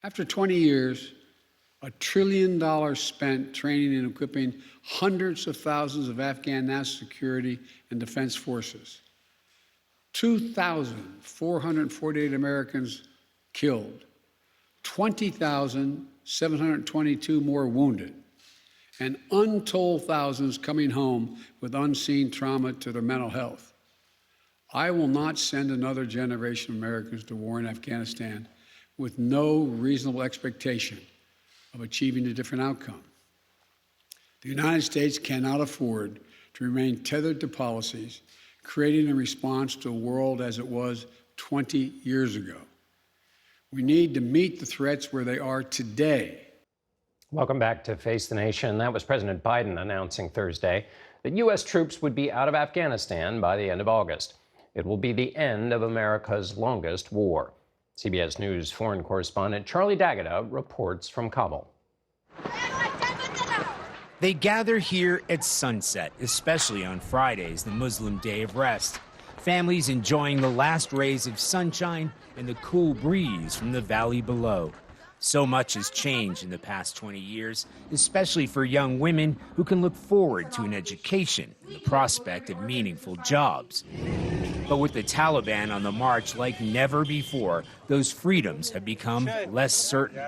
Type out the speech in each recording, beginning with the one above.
After 20 years, $1 trillion spent training and equipping hundreds of thousands of Afghan national security and defense forces. 2,448 Americans killed, 20,722 more wounded, and untold thousands coming home with unseen trauma to their mental health. I will not send another generation of Americans to war in Afghanistan with no reasonable expectation of achieving a different outcome. The United States cannot afford to remain tethered to policies created in response to a world as it was 20 years ago. We need to meet the threats where they are today. Welcome back to Face the Nation. That was President Biden announcing Thursday that U.S. troops would be out of Afghanistan by the end of August. It will be the end of America's longest war. CBS News foreign correspondent Charlie D'Agata reports from Kabul. They gather here at sunset, especially on Fridays, the Muslim day of rest. Families enjoying the last rays of sunshine and the cool breeze from the valley below. So much has changed in the past 20 years, especially for young women who can look forward to an education and the prospect of meaningful jobs. But with the Taliban on the march like never before, those freedoms have become less certain.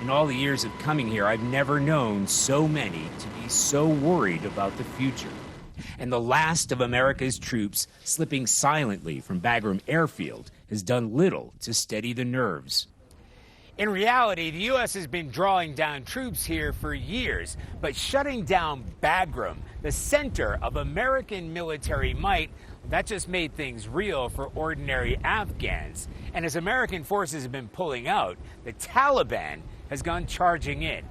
In all the years of coming here, I've never known so many to be so worried about the future. And the last of America's troops slipping silently from Bagram Airfield has done little to steady the nerves. In reality, the U.S. has been drawing down troops here for years, but shutting down Bagram, the center of American military might, that just made things real for ordinary Afghans. And as American forces have been pulling out, the Taliban has gone charging in.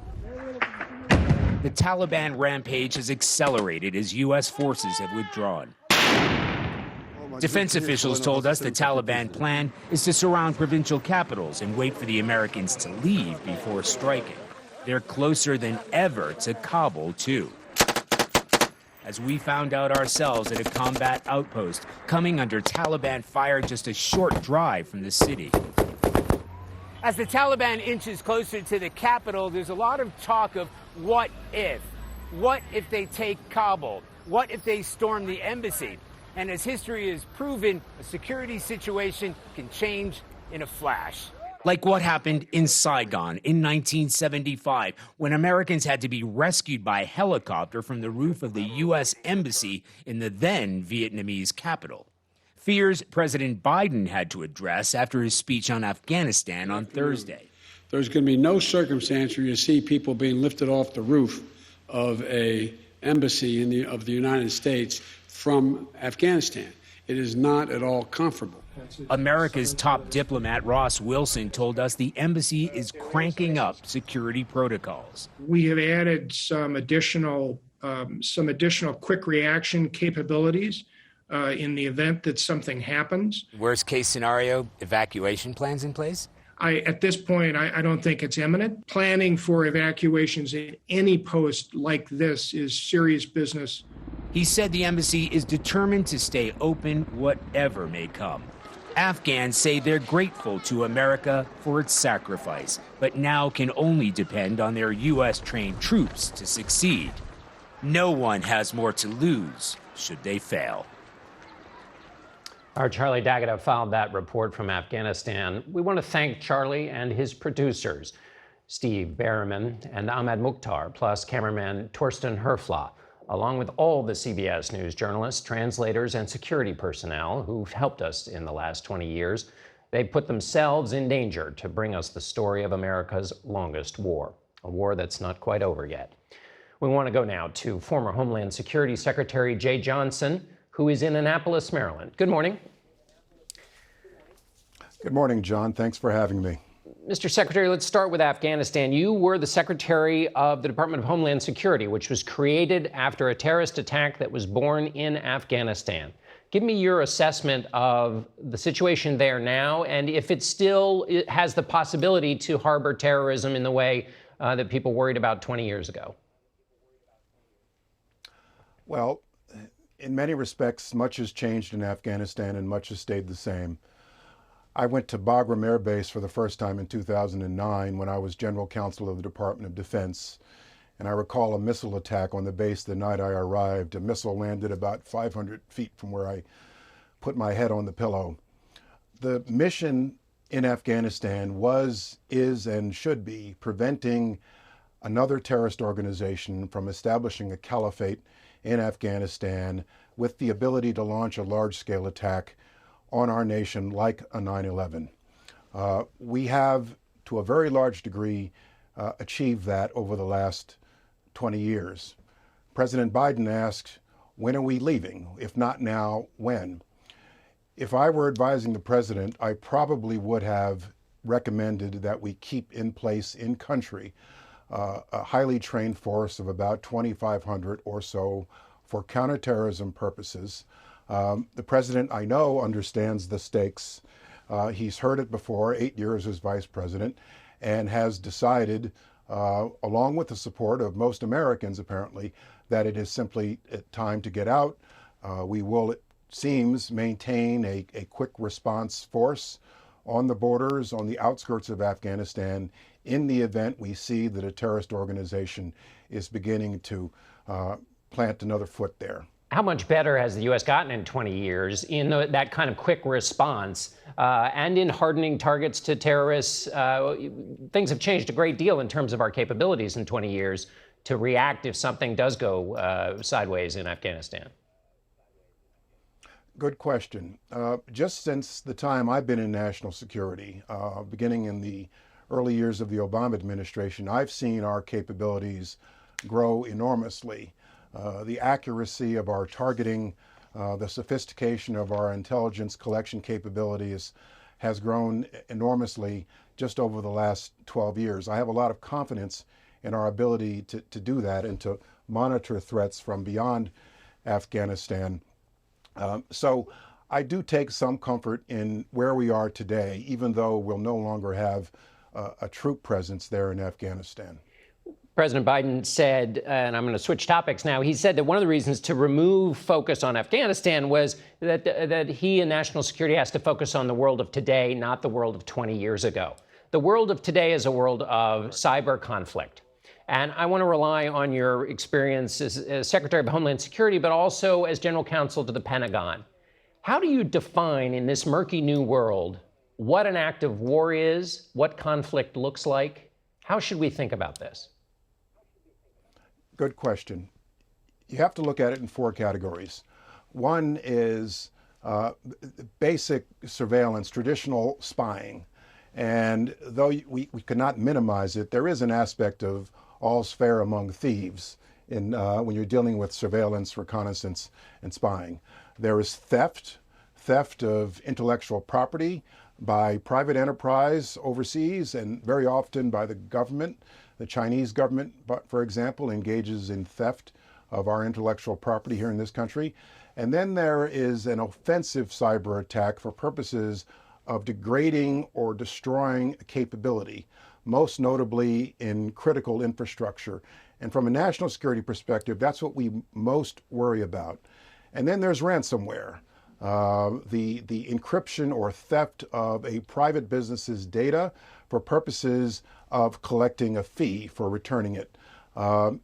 The Taliban rampage has accelerated as U.S. forces have withdrawn. Defense officials told us the Taliban plan is to surround provincial capitals and wait for the Americans to leave before striking. They're closer than ever to Kabul, too. As we found out ourselves at a combat outpost coming under Taliban fire just a short drive from the city. As the Taliban inches closer to the capital, there's a lot of talk of what if? What if they take Kabul? What if they storm the embassy? And as history has proven, a security situation can change in a flash. Like what happened in Saigon in 1975, when Americans had to be rescued by helicopter from the roof of the U.S. Embassy in the then Vietnamese capital. Fears President Biden had to address after his speech on Afghanistan on Thursday. There's going to be no circumstance where you see people being lifted off the roof of an embassy of the United States from Afghanistan. It is not at all comfortable. America's top diplomat, Ross Wilson, told us the embassy is cranking up security protocols. We have added some additional quick reaction capabilities in the event that something happens. Worst case scenario, evacuation plans in place? At this point, I don't think it's imminent. Planning for evacuations in any post like this is serious business. He said the embassy is determined to stay open whatever may come. Afghans say they're grateful to America for its sacrifice, but now can only depend on their U.S.-trained troops to succeed. No one has more to lose should they fail. Our Charlie D'Agata filed that report from Afghanistan. We want to thank Charlie and his producers, Steve Berriman and Ahmad Mukhtar, plus cameraman Torsten Herfla, along with all the CBS News journalists, translators, and security personnel who've helped us in the last 20 years. They've put themselves in danger to bring us the story of America's longest war, a war that's not quite over yet. We want to go now to former Homeland Security Secretary Jeh Johnson, who is in Annapolis, Maryland. Good morning. Good morning, John. Thanks for having me. Mr. Secretary, let's start with Afghanistan. You were the Secretary of the Department of Homeland Security, which was created after a terrorist attack that was born in Afghanistan. Give me your assessment of the situation there now, and if it still has the possibility to harbor terrorism in the way that people worried about 20 years ago. Well, in many respects, much has changed in Afghanistan and much has stayed the same. I went to Bagram Air Base for the first time in 2009 when I was General Counsel of the Department of Defense. And I recall a missile attack on the base the night I arrived. A missile landed about 500 feet from where I put my head on the pillow. The mission in Afghanistan was, is, and should be preventing another terrorist organization from establishing a caliphate in Afghanistan with the ability to launch a large-scale attack on our nation like a 9/11. We have, to a very large degree, achieved that over the last 20 years. President Biden asked, when are we leaving? If not now, when? If I were advising the president, I probably would have recommended that we keep in place in country a highly trained force of about 2,500 or so for counterterrorism purposes. The president, I know, understands the stakes. He's heard it before, 8 years as vice president, and has decided, along with the support of most Americans apparently, that it is simply time to get out. We will, it seems, maintain a quick response force on the borders, on the outskirts of Afghanistan, in the event we see that a terrorist organization is beginning to plant another foot there. How much better has the U.S. gotten in 20 years in that kind of quick response and in hardening targets to terrorists? Things have changed a great deal in terms of our capabilities in 20 years to react if something does go sideways in Afghanistan. Good question. Just since the time I've been in national security, beginning in the early years of the Obama administration, I've seen our capabilities grow enormously. The accuracy of our targeting, the sophistication of our intelligence collection capabilities has grown enormously just over the last 12 years. I have a lot of confidence in our ability to do that and to monitor threats from beyond Afghanistan. So I do take some comfort in where we are today, even though we'll no longer have a troop presence there in Afghanistan. President Biden said, and I'm going to switch topics now, he said that one of the reasons to remove focus on Afghanistan was that he and national security has to focus on the world of today, not the world of 20 years ago. The world of today is a world of cyber conflict. And I want to rely on your experience as Secretary of Homeland Security, but also as General Counsel to the Pentagon. How do you define in this murky new world what an act of war is, what conflict looks like? How should we think about this? Good question. You have to look at it in four categories. One is basic surveillance, traditional spying. And though we cannot minimize it, there is an aspect of all's fair among thieves when you're dealing with surveillance, reconnaissance, and spying. There is theft of intellectual property by private enterprise overseas and very often by the government. The Chinese government, for example, engages in theft of our intellectual property here in this country. And then there is an offensive cyber attack for purposes of degrading or destroying capability, most notably in critical infrastructure. And from a national security perspective, that's what we most worry about. And then there's ransomware, the encryption or theft of a private business's data for purposes of collecting a fee for returning it.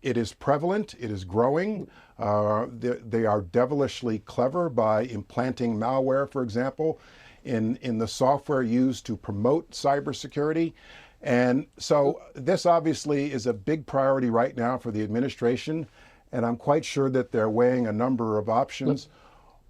It is prevalent, it is growing. They are devilishly clever by implanting malware, for example, in the software used to promote cybersecurity. And so this obviously is a big priority right now for the administration, and I'm quite sure that they're weighing a number of options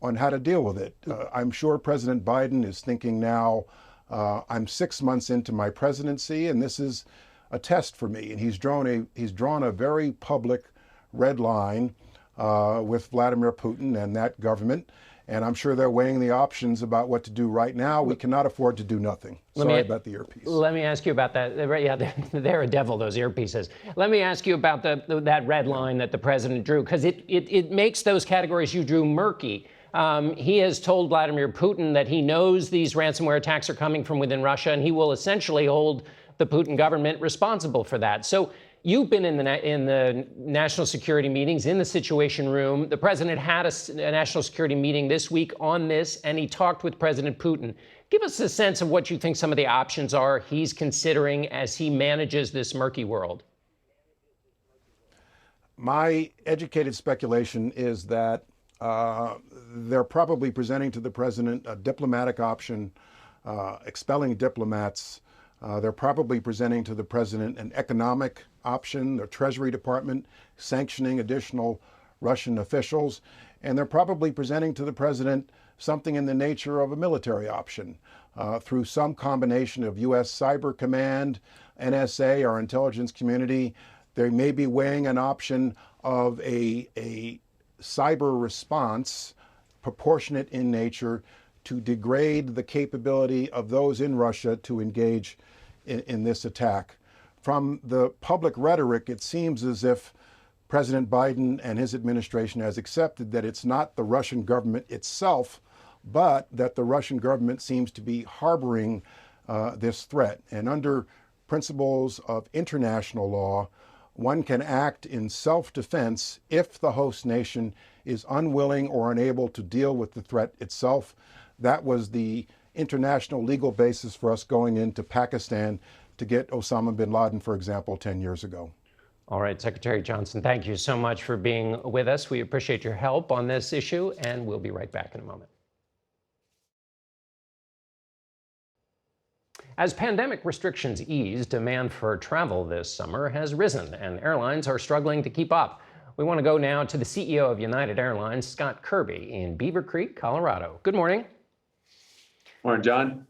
on how to deal with it. I'm sure President Biden is thinking now, I'm 6 months into my presidency, and this is a test for me. And he's drawn a very public red line with Vladimir Putin and that government. And I'm sure they're weighing the options about what to do right now. We cannot afford to do nothing. Sorry about the earpiece. Let me ask you about that. Yeah, they're a devil, those earpieces. Let me ask you about that red line that the president drew, because it makes those categories you drew murky. He has told Vladimir Putin that he knows these ransomware attacks are coming from within Russia, and he will essentially hold the Putin government responsible for that. So You've been in the national security meetings, in the Situation Room. The president had a national security meeting this week on this, and he talked with President Putin. Give us a sense of what you think some of the options are he's considering as he manages this murky world. My educated speculation is that they're probably presenting to the president a diplomatic option, expelling diplomats. They're probably presenting to the president an economic option, the Treasury Department sanctioning additional Russian officials, and they're probably presenting to the president something in the nature of a military option through some combination of U.S. Cyber Command, NSA, our intelligence community. They may be weighing an option of a cyber response proportionate in nature to degrade the capability of those in Russia to engage in this attack. From the public rhetoric, it seems as if President Biden and his administration has accepted that it's not the Russian government itself, but that the Russian government seems to be harboring this threat. And under principles of international law, one can act in self-defense if the host nation is unwilling or unable to deal with the threat itself. That was the international legal basis for us going into Pakistan to get Osama bin Laden, for example, 10 years ago. All right, Secretary Johnson, thank you so much for being with us. We appreciate your help on this issue, and we'll be right back in a moment. As pandemic restrictions ease, demand for travel this summer has risen, and airlines are struggling to keep up. We want to go now to the CEO of United Airlines, Scott Kirby, in Beaver Creek, Colorado. Good morning. Morning, John.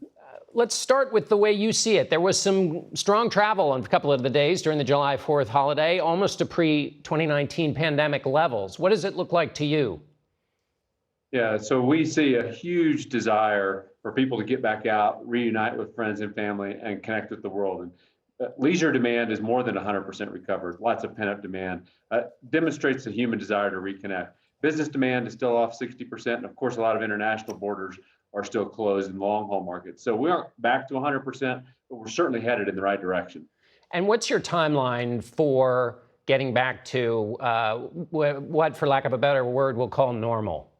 Let's start with the way you see it. There was some strong travel on a couple of the days during the July 4th holiday, almost to pre-2019 pandemic levels. What does it look like to you? Yeah, so we see a huge desire for people to get back out, reunite with friends and family, and connect with the world. And leisure demand is more than 100% recovered. Lots of pent-up demand. Demonstrates the human desire to reconnect. Business demand is still off 60%, and of course, a lot of international borders are still closed in long-haul markets. So we aren't back to 100%, but we're certainly headed in the right direction. And what's your timeline for getting back to what, for lack of a better word, we'll call normal?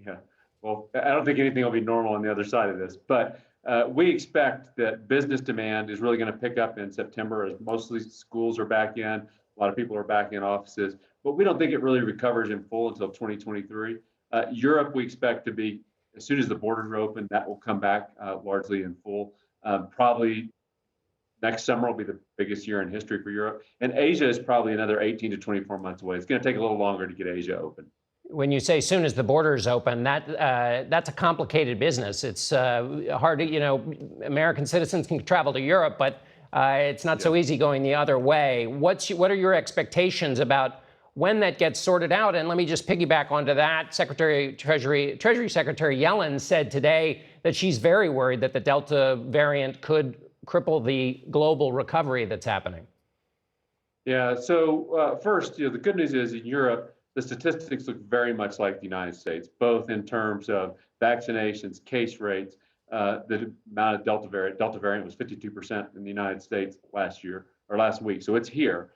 Yeah, well, I don't think anything will be normal on the other side of this, but we expect that business demand is really going to pick up in September as mostly schools are back in, a lot of people are back in offices, but we don't think it really recovers in full until 2023. Europe, we expect to be, as soon as the borders are open, that will come back largely in full. Probably next summer will be the biggest year in history for Europe. And Asia is probably another 18 to 24 months away. It's going to take a little longer to get Asia open. When you say soon as the borders open, that's a complicated business. It's hard to, American citizens can travel to Europe, but it's not so easy going the other way. What are your expectations about when that gets sorted out? And let me just piggyback onto that. Treasury Secretary Yellen said today that she's very worried that the Delta variant could cripple the global recovery that's happening. Yeah, so first, the good news is in Europe, the statistics look very much like the United States, both in terms of vaccinations, case rates, the amount of Delta variant. Delta variant was 52% in the United States last week, so it's here.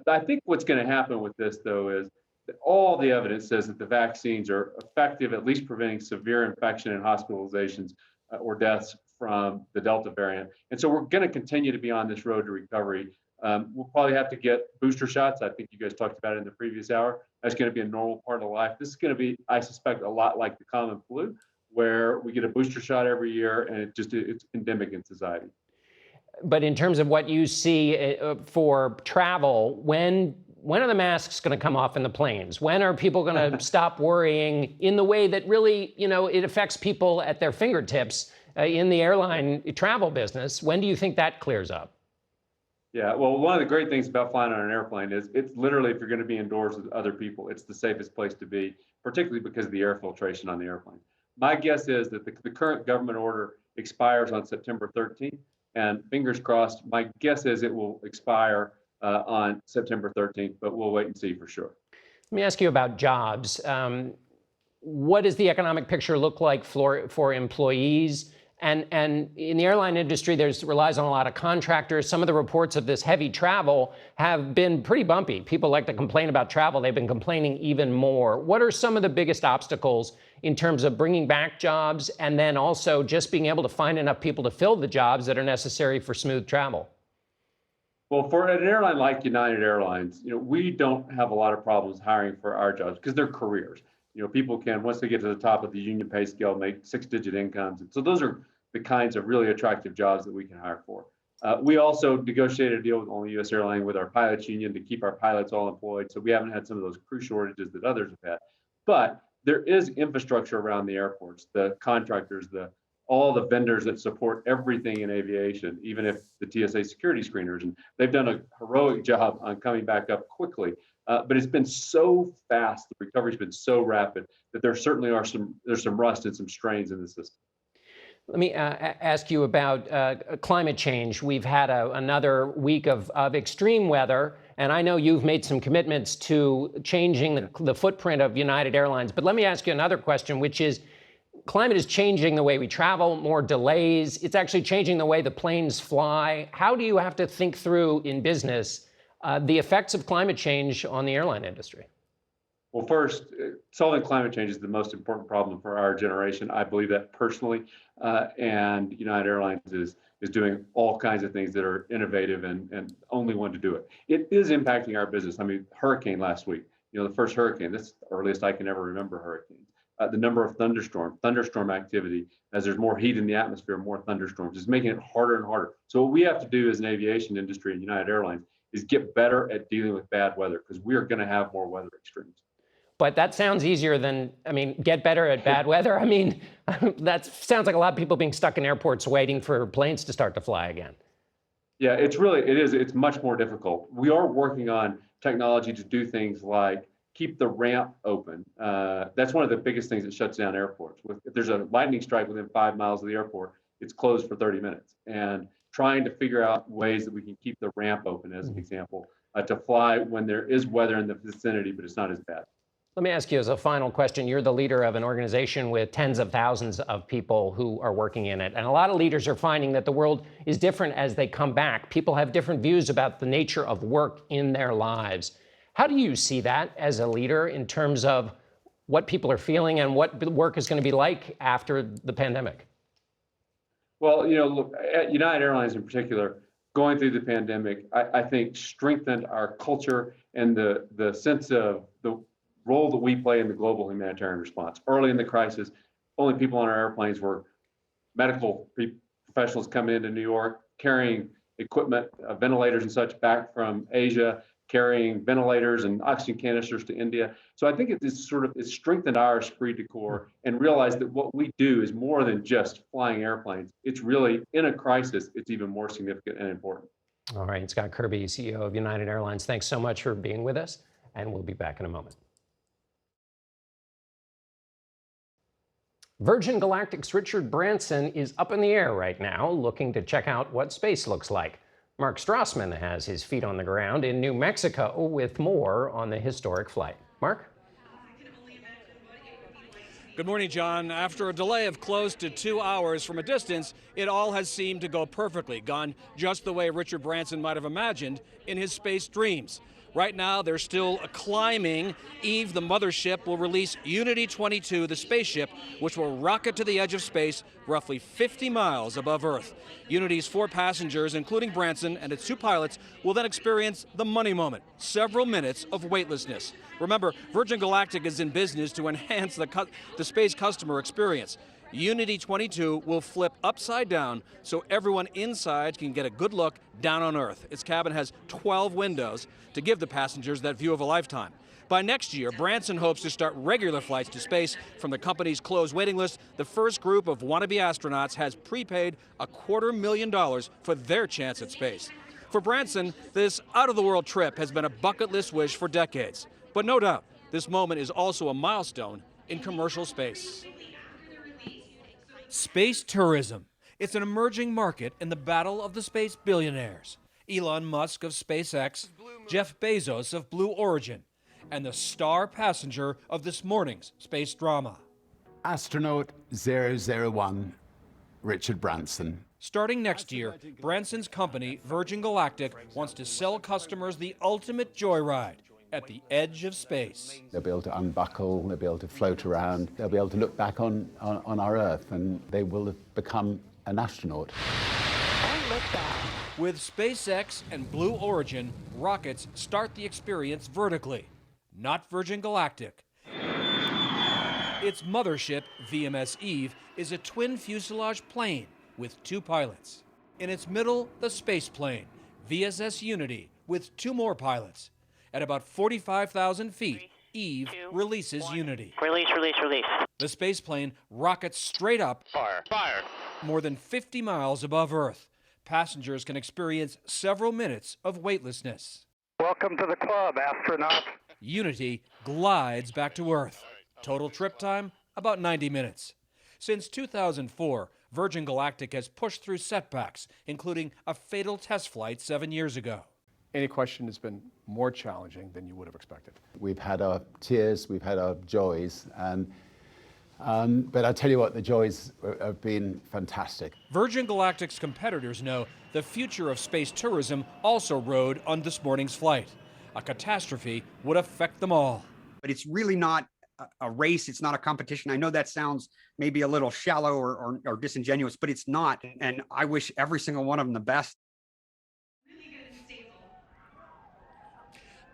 I think what's going to happen with this, though, is that all the evidence says that the vaccines are effective, at least preventing severe infection and hospitalizations or deaths from the Delta variant. And so we're going to continue to be on this road to recovery. We'll probably have to get booster shots. I think you guys talked about it in the previous hour. That's going to be a normal part of life. This is going to be, I suspect, a lot like the common flu, where we get a booster shot every year, and it's endemic in society. But in terms of what you see for travel, when are the masks going to come off in the planes? When are people going to stop worrying in the way that really, it affects people at their fingertips in the airline travel business? When do you think that clears up? Yeah, well, one of the great things about flying on an airplane is it's literally, if you're going to be indoors with other people, it's the safest place to be, particularly because of the air filtration on the airplane. My guess is that the current government order expires on September 13th, and fingers crossed, my guess is it will expire on September 13th, but we'll wait and see for sure. Let me ask you about jobs. What does the economic picture look like for employees? And in the airline industry, relies on a lot of contractors. Some of the reports of this heavy travel have been pretty bumpy. People like to complain about travel. They've been complaining even more. What are some of the biggest obstacles in terms of bringing back jobs and then also just being able to find enough people to fill the jobs that are necessary for smooth travel? Well, for an airline like United Airlines, we don't have a lot of problems hiring for our jobs because they're careers. People can, once they get to the top of the union pay scale, make 6-digit incomes. And so those are the kinds of really attractive jobs that we can hire for. We also negotiated a deal with Only U.S. Airline with our pilots union to keep our pilots all employed. So we haven't had some of those crew shortages that others have had. But there is infrastructure around the airports, the contractors, all the vendors that support everything in aviation, even if the TSA security screeners, and they've done a heroic job on coming back up quickly. But it's been so fast, the recovery's been so rapid that there certainly there's some rust and some strains in the system. Let me ask you about climate change. We've had another week of extreme weather, and I know you've made some commitments to changing the footprint of United Airlines. But let me ask you another question, which is, climate is changing the way we travel, more delays. It's actually changing the way the planes fly. How do you have to think through in business the effects of climate change on the airline industry? Well, first, solving climate change is the most important problem for our generation. I believe that personally, and United Airlines is doing all kinds of things that are innovative and only one to do it. It is impacting our business. I mean, hurricane last week, the first hurricane, that's the earliest I can ever remember hurricanes. The number of thunderstorm activity, as there's more heat in the atmosphere, more thunderstorms, is making it harder and harder. So what we have to do as an aviation industry and United Airlines is get better at dealing with bad weather, because we are going to have more weather extremes. But that sounds easier than, get better at bad weather. That sounds like a lot of people being stuck in airports waiting for planes to start to fly again. Yeah, it's much more difficult. We are working on technology to do things like keep the ramp open. That's one of the biggest things that shuts down airports. If there's a lightning strike within 5 miles of the airport, it's closed for 30 minutes. And trying to figure out ways that we can keep the ramp open, as an example, to fly when there is weather in the vicinity, but it's not as bad. Let me ask you as a final question. You're the leader of an organization with tens of thousands of people who are working in it. And a lot of leaders are finding that the world is different as they come back. People have different views about the nature of work in their lives. How do you see that as a leader in terms of what people are feeling and what work is going to be like after the pandemic? Well, look, at United Airlines in particular, going through the pandemic, I think strengthened our culture and the sense of the role that we play in the global humanitarian response. Early in the crisis, only people on our airplanes were medical professionals coming into New York, carrying equipment, ventilators and such back from Asia, carrying ventilators and oxygen canisters to India. So I think it's strengthened our esprit de corps and realized that what we do is more than just flying airplanes. It's really, in a crisis, it's even more significant and important. All right, Scott Kirby, CEO of United Airlines, thanks so much for being with us, and we'll be back in a moment. Virgin Galactic's Richard Branson is up in the air right now, looking to check out what space looks like. Mark Strassman has his feet on the ground in New Mexico with more on the historic flight. Mark? Good morning, John. After a delay of close to 2 hours from a distance, it all has seemed to go perfectly, gone just the way Richard Branson might have imagined in his space dreams. Right now, they're still climbing. Eve, the mothership, will release Unity 22, the spaceship, which will rocket to the edge of space roughly 50 miles above Earth. Unity's 4 passengers, including Branson and its 2 pilots, will then experience the money moment, several minutes of weightlessness. Remember, Virgin Galactic is in business to enhance the space customer experience. Unity 22 will flip upside down so everyone inside can get a good look down on Earth. Its cabin has 12 windows to give the passengers that view of a lifetime. By next year, Branson hopes to start regular flights to space from the company's closed waiting list. The first group of wannabe astronauts has prepaid $250,000 for their chance at space. For Branson, this out-of-the-world trip has been a bucket list wish for decades. But no doubt, this moment is also a milestone in commercial space. Space tourism. It's an emerging market in the battle of the space billionaires. Elon Musk of SpaceX, Jeff Bezos of Blue Origin, and the star passenger of this morning's space drama. Astronaut 001 Richard Branson. Starting next year, Branson's company, Virgin Galactic, wants to sell customers the ultimate joyride at the edge of space. They'll be able to unbuckle, they'll be able to float around, they'll be able to look back on our Earth, and they will have become an astronaut. With SpaceX and Blue Origin, rockets start the experience vertically, not Virgin Galactic. Its mothership, VMS Eve, is a twin fuselage plane with 2 pilots. In its middle, the space plane, VSS Unity, with 2 more pilots. At about 45,000 feet, Eve releases Unity. Release. The space plane rockets straight up, Fire. more than 50 miles above Earth. Passengers can experience several minutes of weightlessness. Welcome to the club, astronaut. Unity glides back to Earth. Total trip time, about 90 minutes. Since 2004, Virgin Galactic has pushed through setbacks, including a fatal test flight 7 years ago. Any question has been more challenging than you would have expected. We've had our tears, we've had our joys, but I tell you what, the joys have been fantastic. Virgin Galactic's competitors know the future of space tourism also rode on this morning's flight. A catastrophe would affect them all. But it's really not a race. It's not a competition. I know that sounds maybe a little shallow or disingenuous, but it's not. And I wish every single one of them the best.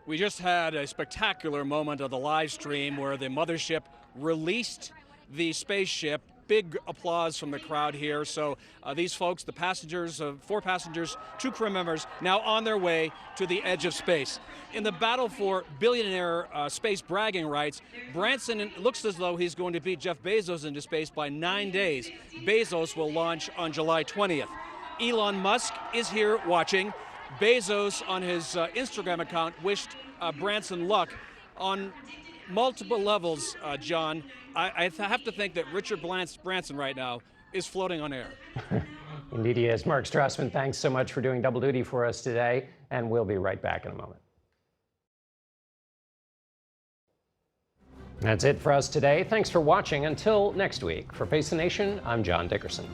We just had a spectacular moment of the live stream where the mothership released the spaceship. Big applause from the crowd here. So these folks, the passengers, 4 passengers, 2 crew members, now on their way to the edge of space. In the battle for billionaire space bragging rights, Branson looks as though he's going to beat Jeff Bezos into space by 9 days. Bezos will launch on July 20th. Elon Musk is here watching. Bezos on his Instagram account wished Branson luck on multiple levels, John. I have to think that Richard Branson right now is floating on air. Indeed he is. Mark Strassman, thanks so much for doing double duty for us today, and we'll be right back in a moment. That's it for us today. Thanks for watching. Until next week, for Face the Nation, I'm John Dickerson.